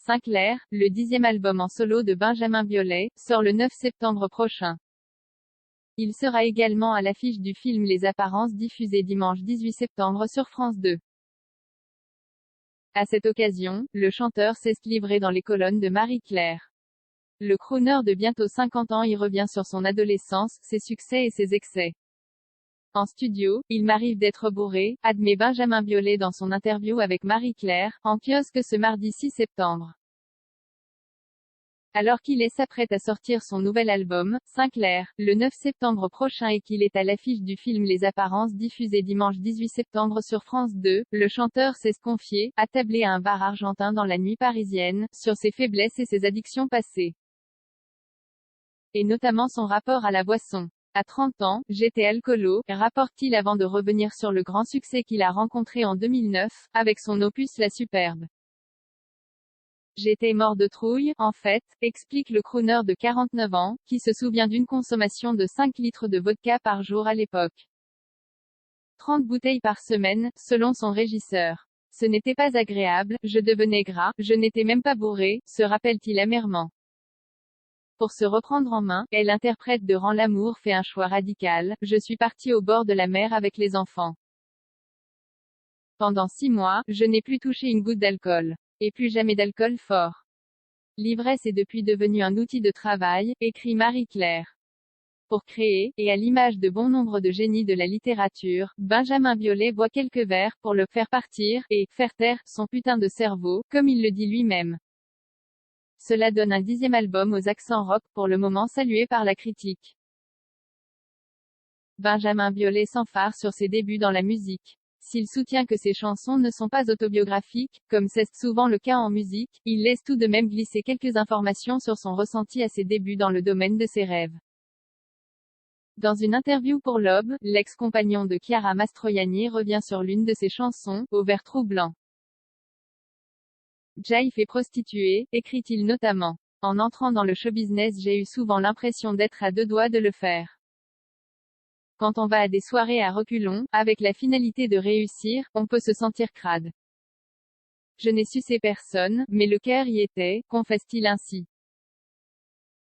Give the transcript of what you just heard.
Sinclair, le 10e album en solo de Benjamin Biolay, sort le 9 septembre prochain. Il sera également à l'affiche du film Les Apparences diffusé dimanche 18 septembre sur France 2. À cette occasion, le chanteur s'est livré dans les colonnes de Marie-Claire. Le crooner de bientôt 50 ans y revient sur son adolescence, ses succès et ses excès. En studio, il m'arrive d'être bourré, admet Benjamin Biolay dans son interview avec Marie-Claire, en kiosque ce mardi 6 septembre. Alors qu'il s'apprête à sortir son nouvel album, Sinclair, le 9 septembre prochain et qu'il est à l'affiche du film Les Apparences diffusé dimanche 18 septembre sur France 2, le chanteur s'est confié, attablé à un bar argentin dans la nuit parisienne, sur ses faiblesses et ses addictions passées. Et notamment son rapport à la boisson. À 30 ans, j'étais alcoolo, rapporte-t-il avant de revenir sur le grand succès qu'il a rencontré en 2009, avec son opus La Superbe. J'étais mort de trouille, en fait, explique le crooner de 49 ans, qui se souvient d'une consommation de 5 litres de vodka par jour à l'époque. 30 bouteilles par semaine, selon son régisseur. Ce n'était pas agréable, je devenais gras, je n'étais même pas bourré, se rappelle-t-il amèrement. Pour se reprendre en main, l'interprète de Rends l'amour fait un choix radical, je suis parti au bord de la mer avec les enfants. Pendant 6 mois, je n'ai plus touché une goutte d'alcool. Et plus jamais d'alcool fort. L'ivresse est depuis devenue un outil de travail, écrit Marie-Claire. Pour créer, et à l'image de bon nombre de génies de la littérature, Benjamin Biolay boit quelques verres, pour le faire partir, et faire taire son putain de cerveau, comme il le dit lui-même. Cela donne un 10e album aux accents rock, pour le moment salué par la critique. Benjamin Biolay s'enfarce sur ses débuts dans la musique. S'il soutient que ses chansons ne sont pas autobiographiques, comme c'est souvent le cas en musique, il laisse tout de même glisser quelques informations sur son ressenti à ses débuts dans le domaine de ses rêves. Dans une interview pour l'Aube, l'ex-compagnon de Chiara Mastroianni revient sur l'une de ses chansons, Au vert troublant. Jive et prostituée, écrit-il notamment. En entrant dans le show-business, j'ai eu souvent l'impression d'être à 2 doigts de le faire. Quand on va à des soirées à reculons, avec la finalité de réussir, on peut se sentir crade. Je n'ai sucé personne, mais le cœur y était, confesse-t-il ainsi.